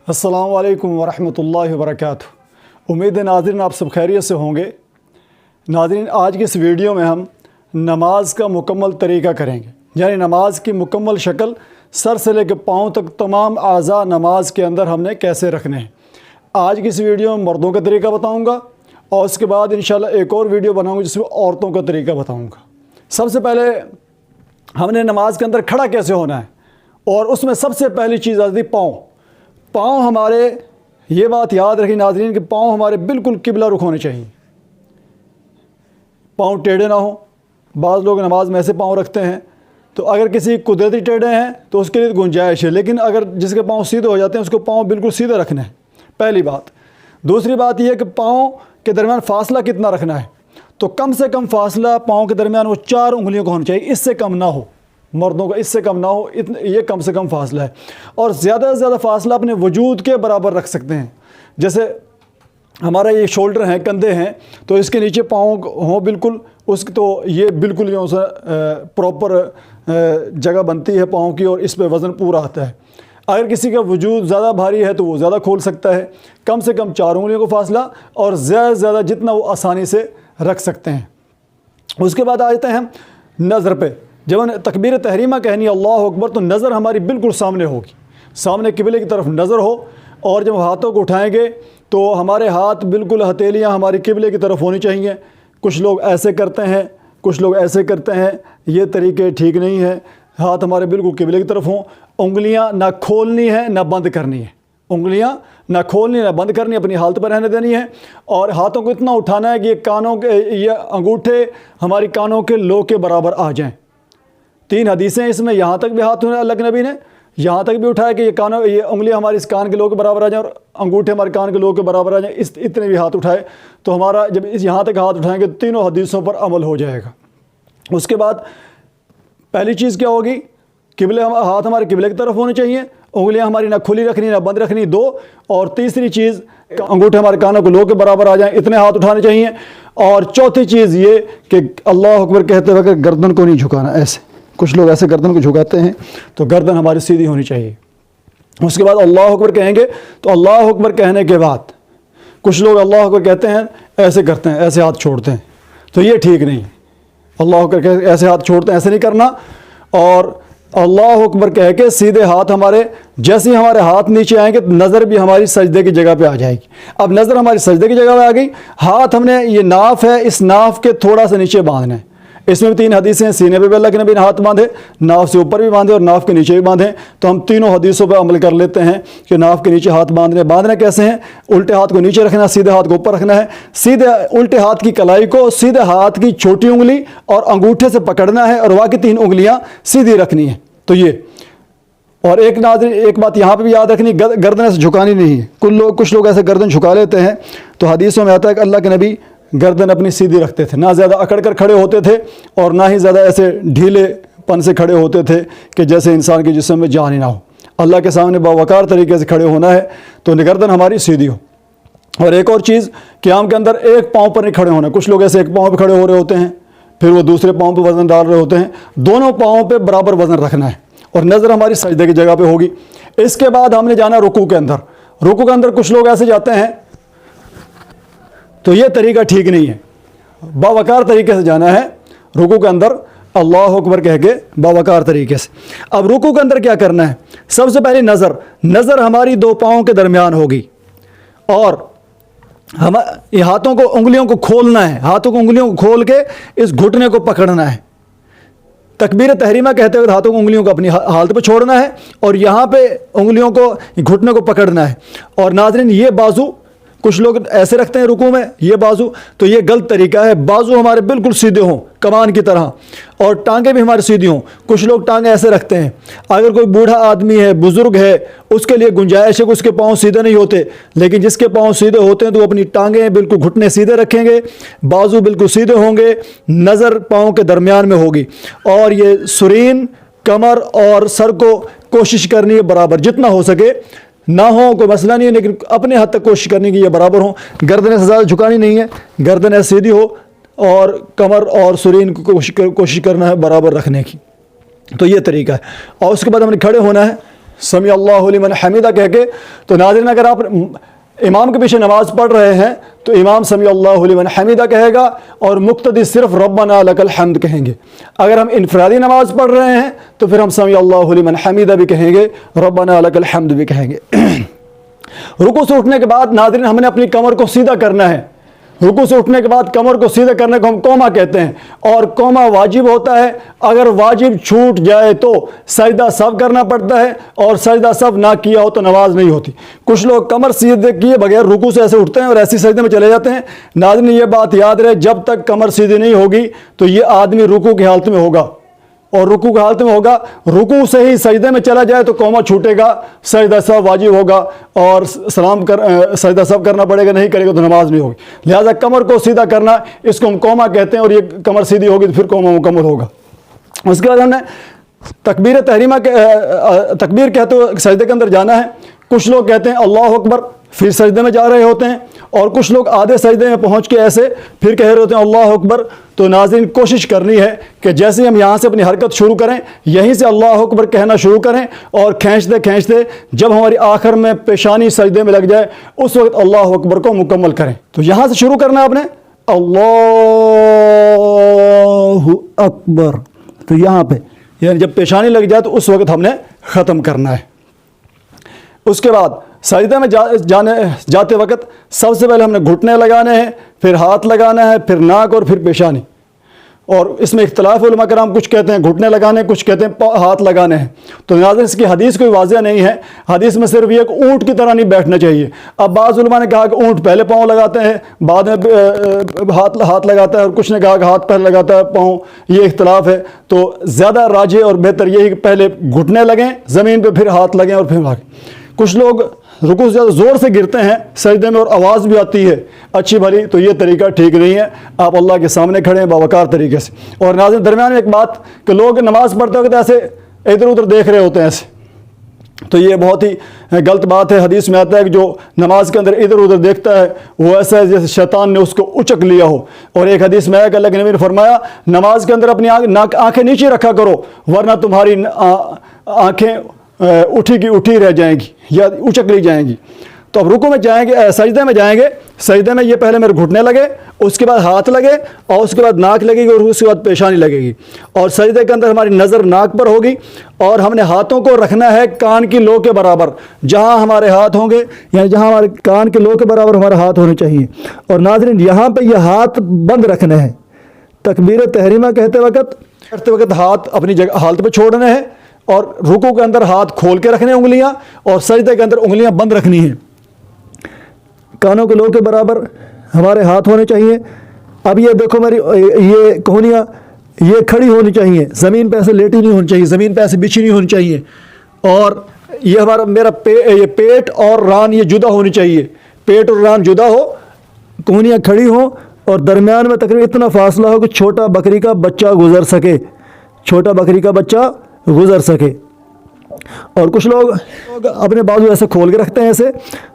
अस्सलाम वालेकुम वरहमतुल्लाहि वबरकातुह। उम्मीद है नाज़रीन आप सब खैरियत से होंगे। नाज़रीन आज की इस वीडियो में हम नमाज का मुकम्मल तरीका करेंगे, यानी नमाज की मुकम्मल शक्ल सर से लेकर पाँव तक तमाम आज़ा नमाज के अंदर हमने कैसे रखने हैं। आज की इस वीडियो में मर्दों का तरीका बताऊँगा और उसके बाद इंशाल्लाह एक और वीडियो बनाऊँगा जिसमें औरतों का तरीका बताऊँगा। सबसे पहले हमने नमाज के अंदर खड़ा कैसे होना है, और उसमें सबसे पहली चीज़ आती है पाँव हमारे, ये बात याद रखिए नाज़रीन कि पाँव हमारे बिल्कुल किबला रुख होने चाहिए, पाँव टेढ़े ना हो। बाज़ लोग नमाज में ऐसे पाँव रखते हैं, तो अगर किसी कुदरती टेढ़े हैं तो उसके लिए गुंजाइश है, लेकिन अगर जिसके पाँव सीधे हो जाते हैं उसको पाँव बिल्कुल सीधे रखना है, पहली बात। दूसरी बात यह है कि पाँव के दरमियान फासला कितना रखना है, तो कम से कम फासला पाँव के दरमियान वो 4 उंगलियों का होना चाहिए, इससे कम ना हो। मर्दों का इससे कम ना हो, ये कम से कम फासला है। और ज़्यादा से ज़्यादा फासला अपने वजूद के बराबर रख सकते हैं। जैसे हमारा ये शोल्डर हैं, कंधे हैं, तो इसके नीचे पाँव हों बिल्कुल, उसकी तो ये बिल्कुल यूँ से प्रॉपर जगह बनती है पाँव की, और इस पे वज़न पूरा आता है। अगर किसी का वजूद ज़्यादा भारी है तो वो ज़्यादा खोल सकता है। कम से कम 4 उंगलियों का फासला, और ज़्यादा से ज़्यादा जितना वो आसानी से रख सकते हैं। उसके बाद आ जाते हैं हम नज़र पे। जब हम तकबीर तहरीमा कहनी अल्लाह अकबर, तो नज़र हमारी बिल्कुल सामने होगी, सामने किबले की तरफ नज़र हो। और जब हाथों को उठाएंगे तो हमारे हाथ बिल्कुल, हथेलियाँ हमारी किबले की तरफ होनी चाहिए। कुछ लोग ऐसे करते हैं, कुछ लोग ऐसे करते हैं, ये तरीके ठीक नहीं है। हाथ हमारे बिल्कुल किबले की तरफ हों। उंगलियां ना खोलनी है ना बंद करनी है, उंगलियां ना खोलनी ना बंद करनी, अपनी हालत पर रहने देनी है। और हाथों को इतना उठाना है कि ये कानों के, ये अंगूठे हमारी कानों के लो के बराबर आ जाएं। 3 हदीसें इसमें, यहाँ तक भी हाथ अल्लाह के नबी ने यहाँ तक भी उठाया कि ये उंगलियां हमारी इस कान के लो के बराबर आ जाएं और अंगूठे हमारे कान के लो के बराबर आ जाएं। इतने भी हाथ उठाए तो हमारा, जब यहाँ तक हाथ उठाएंगे तो तीनों हदीसों पर अमल हो जाएगा। उसके बाद पहली चीज़ क्या होगी, हाथ हमारे किबले की तरफ होने चाहिए, उंगलियां हमारी ना खुली रखनी ना बंद रखनी, 2। और तीसरी चीज़, अंगूठे हमारे कानों के लो के बराबर आ जाएं, इतने हाथ उठाने चाहिए। और चौथी चीज़ ये कि अल्लाह अकबर कहते वक्त गर्दन को नहीं झुकाना, ऐसे कुछ लोग ऐसे गर्दन को झुकाते हैं, तो गर्दन हमारी सीधी होनी चाहिए। उसके बाद अल्लाह अकबर कहेंगे तो अल्लाह अकबर कहने के बाद कुछ लोग अल्लाह अकबर कहते हैं ऐसे करते हैं, ऐसे हाथ छोड़ते हैं, तो ये ठीक नहीं। अल्लाह अकबर कह ऐसे हाथ छोड़ते हैं, ऐसे नहीं करना। और अल्लाह अकबर कह के सीधे हाथ हमारे, जैसे ही हमारे हाथ नीचे आएंगे तो नज़र भी हमारी सजदे की जगह पे आ जाएगी। अब नज़र हमारी सजदे की जगह पे आ गई, हाथ हमने, ये नाफ है, इस नाफ के थोड़ा सा नीचे बांधना है। इसमें भी 3 हदीसें हैं, सीने पे भी अल्लाह के नबी ने हाथ बांधे, नाफ से ऊपर भी बांधे और नाफ के नीचे भी बांधे। तो हम तीनों हदीसों पर अमल कर लेते हैं कि नाफ के नीचे हाथ बांधने कैसे हैं। उल्टे हाथ को नीचे रखना, सीधे हाथ को ऊपर रखना है। सीधे उल्टे हाथ की कलाई को सीधे हाथ की छोटी उंगली और अंगूठे से पकड़ना है, और बाकी 3 उंगलियां सीधी रखनी है। तो ये, और एक बात यहाँ पे भी याद रखनी, गर्दन ऐसे झुकानी नहीं है। कुछ लोग ऐसे गर्दन झुका लेते हैं, तो हदीसों में आता है कि अल्लाह के नबी गर्दन अपनी सीधी रखते थे, ना ज़्यादा अकड़ कर खड़े होते थे और ना ही ज़्यादा ऐसे ढीलेपन से खड़े होते थे कि जैसे इंसान के जिस्म में जान ही ना हो। अल्लाह के सामने बावकार तरीके से खड़े होना है, तो गर्दन हमारी सीधी हो। और एक और चीज़, क़याम के अंदर एक पाँव पर नहीं खड़े होना। कुछ लोग ऐसे एक पाँव पर खड़े हो रहे होते हैं, फिर वो दूसरे पाँव पर वज़न डाल रहे होते हैं। दोनों पाँवों पर बराबर वज़न रखना है, और नज़र हमारी सजदे की जगह पे होगी। इसके बाद हमने जाना रुकू के अंदर। रुकू के अंदर कुछ लोग ऐसे जाते हैं, तो ये तरीका ठीक नहीं है। बावकार तरीके से जाना है रुकू के अंदर, अल्लाह अकबर कह के बावकार तरीके से। अब रुकू के अंदर क्या करना है, सबसे पहले नज़र हमारी 2 पाँवों के दरमियान होगी, और हम हाथों को, उंगलियों को खोलना है, हाथों को उंगलियों को खोल के इस घुटने को पकड़ना है। तकबीर तहरीमा कहते हुए हाथों को, उंगलियों को अपनी हालत पे छोड़ना है, और यहाँ पे उंगलियों को, घुटने को पकड़ना है। और नाज़रीन, ये बाजू कुछ लोग ऐसे रखते हैं रुकू में, ये बाजू, तो ये गलत तरीका है। बाजू हमारे बिल्कुल सीधे हों कमान की तरह, और टांगे भी हमारी सीधी हों। कुछ लोग टांगे ऐसे रखते हैं। अगर कोई बूढ़ा आदमी है, बुज़ुर्ग है, उसके लिए गुंजाइश है कि उसके पाँव सीधे नहीं होते, लेकिन जिसके पाँव सीधे होते हैं तो वो अपनी टांगें बिल्कुल, घुटने सीधे रखेंगे, बाजू बिल्कुल सीधे होंगे, नज़र पाँव के दरमियान में होगी। और ये सुरीन, कमर और सर को कोशिश करनी है बराबर, जितना हो सके ना हो कोई मसला नहीं है, लेकिन अपने हद तक कोशिश करने की ये बराबर हो। गर्दन से ज़्यादा झुकानी नहीं है, गर्दन ऐसे सीधी हो, और कमर और सुरीन को कोशिश करना है बराबर रखने की। तो ये तरीका है। और उसके बाद हमने खड़े होना है। समी अल्लाहु लिमन हमीदा कह के। तो नाज़रीन, अगर आप इमाम के पीछे नमाज़ पढ़ रहे हैं तो इमाम समी अल्लाहु लिमन हमीदा कहेगा और मुक्तदी सिर्फ रब्बना लकल हम्द कहेंगे। अगर हम इनफरादी नमाज़ पढ़ रहे हैं तो फिर हम समी अल्लाहु लिमन हमीदा भी कहेंगे, रब्बना लकल हम्द भी कहेंगे। रुकू से उठने के बाद नाज़रीन हमने अपनी कमर को सीधा करना है। रुकू से उठने के बाद कमर को सीधा करने को हम कोमा कहते हैं और कोमा वाजिब होता है। अगर वाजिब छूट जाए तो सजदा सब करना पड़ता है और सजदा सब ना किया हो तो नमाज नहीं होती। कुछ लोग कमर सीधे किए बगैर रुकू से ऐसे उठते हैं और ऐसी सजदे में चले जाते हैं। नाज़रीन, ये बात याद रहे, जब तक कमर सीधी नहीं होगी तो ये आदमी रुकू की हालत में होगा और रुकू की हालत में होगा। रुकू से ही सजदे में चला जाए तो कोमा छूटेगा, सजदा सब वाजिब होगा और सजदा सब करना पड़ेगा, नहीं करेगा तो नमाज नहीं होगी। लिहाजा कमर को सीधा करना, इसको हम कोमा कहते हैं और ये कमर सीधी होगी तो फिर कोमा मुकम्मल होगा। उसके बाद हमने तकबीर तहरीमा तकबीर कहते हुए सजदे के अंदर जाना है। कुछ लोग कहते हैं अल्लाह अकबर, फिर सजदे में जा रहे होते हैं, और कुछ लोग आधे सजदे में पहुंच के ऐसे फिर कह रहे होते हैं अल्लाह अकबर। तो नाज़रीन, कोशिश करनी है कि जैसे हम यहाँ से अपनी हरकत शुरू करें, यहीं से अल्लाह अकबर कहना शुरू करें और खींचते खींचते जब हमारी आखिर में पेशानी सजदे में लग जाए उस वक्त अल्लाह अकबर को मुकम्मल करें। तो यहाँ से शुरू करना आपने अल्लाहु अकबर, तो यहाँ पे यानी जब पेशानी लग जाए तो उस वक्त हमने ख़त्म करना है। उसके बाद सजदे में जाते वक्त सबसे पहले हमने घुटने लगाने हैं, फिर हाथ लगाना है, फिर नाक और फिर पेशानी। और इसमें इख्तिलाफ उलमा कराम, कुछ कहते हैं घुटने लगाने, कुछ कहते हैं हाथ लगाने हैं। तो नाज़रीन, इसकी हदीस कोई वाज़ेह नहीं है। हदीस में सिर्फ ये कि ऊँट की तरह नहीं बैठना चाहिए। अब बाज़ उलमा ने कहा कि ऊँट पहले पाँव लगाते हैं बाद में हाथ लगाता है, और कुछ ने कहा कि हाथ पहले लगाता है पाँव, ये इख्तिलाफ है। तो ज़्यादा राजे और बेहतर यही कि पहले घुटने लगें ज़मीन पर, फिर हाथ लगें और फिर भागें। कुछ लोग रुकू से ज़्यादा ज़ोर से गिरते हैं सजदे में और आवाज़ भी आती है अच्छी भली, तो ये तरीका ठीक नहीं है। आप अल्लाह के सामने खड़े हैं बावकार तरीके से। और नाज़रीन, दरमियान में एक बात कि लोग नमाज़ पढ़ते वक्त ऐसे इधर उधर देख रहे होते हैं ऐसे, तो ये बहुत ही गलत बात है। हदीस में आता है कि जो नमाज के अंदर इधर उधर देखता है वो ऐसा है जैसे शैतान ने उसको उचक लिया हो। और एक हदीस में आया कि अल्लाह के नबी ने फरमाया, नमाज के अंदर अपनी आँखें नीचे रखा करो वरना तुम्हारी आँखें उठी की उठी रह जाएंगी या उचक ली जाएंगी। तो अब रुकू में जाएंगे, सजदे में जाएंगे। सजदे में ये पहले मेरे घुटने लगे, उसके बाद हाथ लगे और उसके बाद नाक लगेगी और उसके बाद पेशानी लगेगी। और सजदे के अंदर हमारी नज़र नाक पर होगी और हमने हाथों को रखना है कान की लो के बराबर। जहाँ हमारे हाथ होंगे यानी जहाँ हमारे कान के लो के बराबर हमारे हाथ होने चाहिए। और नाज़रीन, यहाँ पर यह हाथ बंद रखने हैं। तकबीर तहरीमा करते वक्त हाथ अपनी जगह हालत पर छोड़ने हैं और रुकू के अंदर हाथ खोल के रखने उंगलियां और सजदे के अंदर उंगलियां बंद रखनी है। कानों के लो के बराबर हमारे हाथ होने चाहिए। अब ये देखो, मेरी ये कोहनियाँ ये खड़ी होनी चाहिए, ज़मीन पे ऐसे लेटी नहीं होनी चाहिए, ज़मीन पे ऐसे बिछी नहीं होनी चाहिए। और ये मेरा ये पेट और रान ये जुदा होनी चाहिए। पेट और रान जुदा हो, कोहनियाँ खड़ी हो और दरमियान में तकरीबन इतना फासला हो कि छोटा बकरी का बच्चा गुजर सके, छोटा बकरी का बच्चा गुजर सके। और कुछ लोग अपने बाजू ऐसे खोल के रखते हैं ऐसे।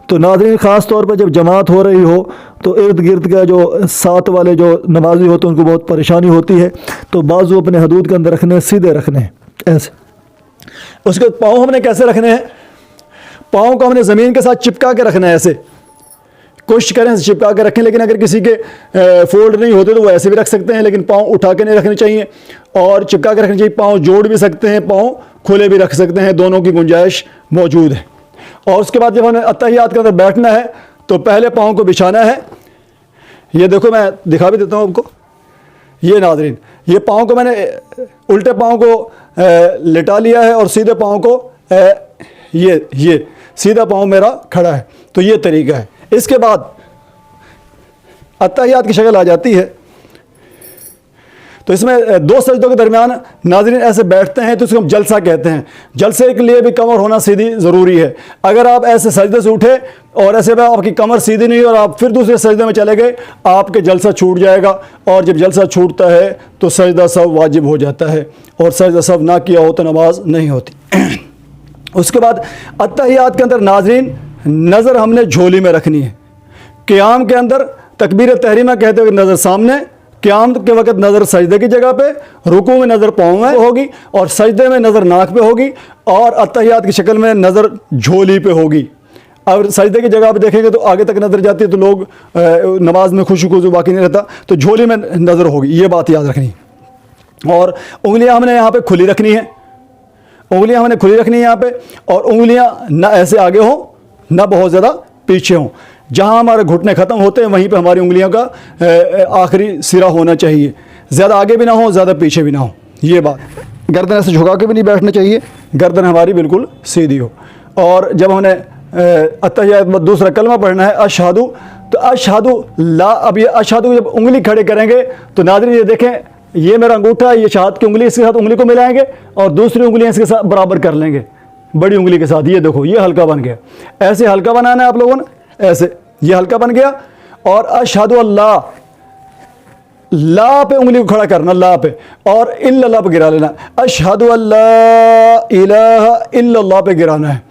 तो नाज़रीन, ख़ास तौर पर जब जमात हो रही हो तो इर्द गिर्द का जो साथ वाले जो नमाजी होते हैं उनको बहुत परेशानी होती है। तो बाजू अपने हदूद के अंदर रखने, सीधे रखने हैं ऐसे। उसके बाद पाँव हमने कैसे रखने हैं? पाँव को हमने ज़मीन के साथ चिपका के रखना है ऐसे। कोशिश करें चिपका के रखें, लेकिन अगर किसी के फोल्ड नहीं होते तो वो ऐसे भी रख सकते हैं, लेकिन पाँव उठा के नहीं रखने चाहिए और चिपका के रखने चाहिए। पाँव जोड़ भी सकते हैं, पाँव खुले भी रख सकते हैं, दोनों की गुंजाइश मौजूद है। और उसके बाद जब हमें अत्तहियात के अंदर बैठना है तो पहले पाँव को बिछाना है। ये देखो, मैं दिखा भी देता हूँ आपको। ये नाज़रीन, ये पाँव को मैंने उल्टे पाँव को लेटा लिया है और सीधे पाँव को ये सीधा पाँव मेरा खड़ा है। तो ये तरीका है। इसके बाद अत्तहियात की शक्ल आ जाती है। तो इसमें दो सजदों के दरमियान नाज़रीन ऐसे बैठते हैं तो इसको हम जलसा कहते हैं। जलसे के लिए भी कमर होना सीधी ज़रूरी है। अगर आप ऐसे सजदे से उठे और ऐसे में आपकी कमर सीधी नहीं और आप फिर दूसरे सजदे में चले गए, आपके जलसा छूट जाएगा। और जब जलसा छूटता है तो सजदा सब वाजिब हो जाता है और सजदा सब ना किया हो तो नमाज नहीं होती। उसके बाद अत्तहियात के अंदर नाज़रीन नज़र हमने झोली में रखनी है। क़ियाम के अंदर तकबीर तहरीमा कहते हुए नज़र सामने, क़याम के वक्त नज़र सजदे की जगह पे, रुकू में नज़र पाँव में होगी, और सजदे में नज़र नाक पे होगी, और अत्तहियात की शक्ल में नज़र झोली पे होगी। अगर सजदे की जगह पे देखेंगे तो आगे तक नज़र जाती है, तो लोग नमाज में खुशू बाकी नहीं रहता, तो झोली में नज़र होगी, ये बात याद रखनी। और उंगलियां हमने यहाँ पे खुली रखनी है, उंगलियां हमने खुली रखनी है यहाँ पे, और उंगलियां ना ऐसे आगे हों ना बहुत ज़्यादा पीछे हों। जहाँ हमारे घुटने ख़त्म होते हैं वहीं पे हमारी उंगलियों का आखिरी सिरा होना चाहिए, ज़्यादा आगे भी ना हो, ज़्यादा पीछे भी ना हो। ये बात, गर्दन ऐसे झुका के भी नहीं बैठना चाहिए, गर्दन हमारी बिल्कुल सीधी हो। और जब हमने अत्तहियात दूसरा कलमा पढ़ना है अशहदु, तो अशहदु ला, अब ये अशहदु जब उंगली खड़े करेंगे तो नाज़रीन ये देखें, ये मेरा अंगूठा, ये शहादत की उंगली, इसके साथ उंगली को मिलाएंगे और दूसरी उंगलियां इसके साथ बराबर कर लेंगे बड़ी उंगली के साथ। ये देखो, ये हल्का बन गया। ऐसे हल्का बनाना है आप लोगों ने, ऐसे ये हल्का बन गया। और अशहदु अल्लाह, ला पे उंगली को खड़ा करना, ला पे, और इल्लल्लाह पे गिरा लेना। अशहदु अल्ला इलाहा इल्लल्लाह पे गिराना है।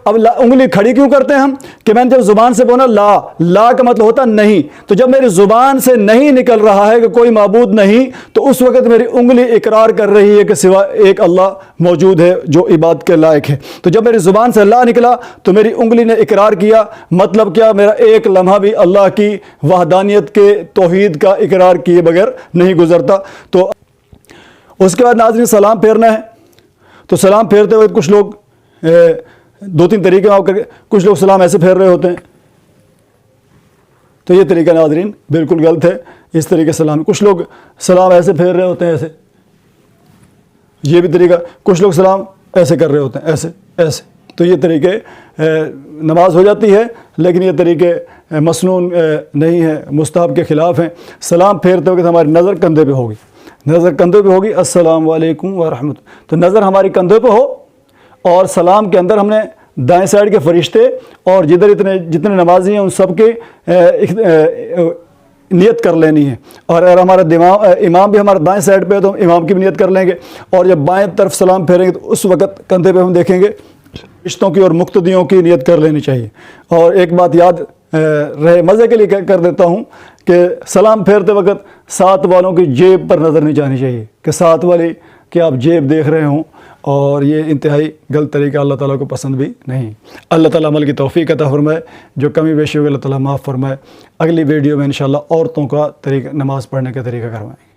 अब उंगली खड़ी क्यों करते हैं हम, कि मैंने जब जुबान से बोला ला, ला का मतलब होता नहीं, तो जब मेरी जुबान से नहीं निकल रहा है कि कोई माबूद नहीं, तो उस वक्त मेरी उंगली इकरार कर रही है कि सिवा एक अल्लाह मौजूद है जो इबादत के लायक है। तो जब मेरी जुबान से ला निकला तो मेरी उंगली ने इकरार किया। मतलब क्या, मेरा एक लम्हा भी अल्लाह की वहदानियत के तौहीद का इकरार किए बगैर नहीं गुजरता। तो उसके बाद नाज़रीन सलाम फेरना है। तो सलाम फेरते हुए कुछ लोग दो तीन तरीके में करके, कुछ लोग सलाम ऐसे फेर रहे होते हैं, तो ये तरीका नाज़रीन बिल्कुल गलत है। इस तरीके सलाम, कुछ लोग सलाम ऐसे फेर रहे होते हैं, ऐसे, ये भी तरीका। कुछ लोग सलाम ऐसे कर रहे होते हैं, ऐसे ऐसे, तो ये तरीके नमाज हो जाती है, लेकिन ये तरीके मसनून नहीं है, मुस्तहब के ख़िलाफ़ हैं। सलाम फेरते वक्त हमारी नज़र कंधे पे होगी, नज़र कंधे पे होगी, अस्सलाम वालेकुम व रहमतुल्लाह। तो नज़र हमारी कंधे पे हो, और सलाम के अंदर हमने दाएं साइड के फरिश्ते और जिधर जितने नमाजी हैं उन सब के नियत कर लेनी है। और अगर हमारा इमाम भी हमारा दाएं साइड पे है तो हम इमाम की भी नियत कर लेंगे। और जब बाएं तरफ सलाम फेरेंगे तो उस वक्त कंधे पे हम देखेंगे रिश्तों की और मुक्तदियों की नियत कर लेनी चाहिए। और एक बात याद रहे, मज़े के लिए कर देता हूँ कि सलाम फेरते वक्त साथ वालों की जेब पर नज़र नहीं जानी चाहिए, कि साथ वाले कि आप जेब देख रहे हों, और ये इंतहाई गलत तरीका अल्लाह ताला को पसंद भी नहीं। अल्लाह ताला अमल की तौफीक अता फरमाए, जो कमी बेशी होगी अल्लाह ताला माफ़ फरमाए। अगली वीडियो में इंशाअल्लाह औरतों का तरीका, नमाज़ पढ़ने का तरीका करवाएँ।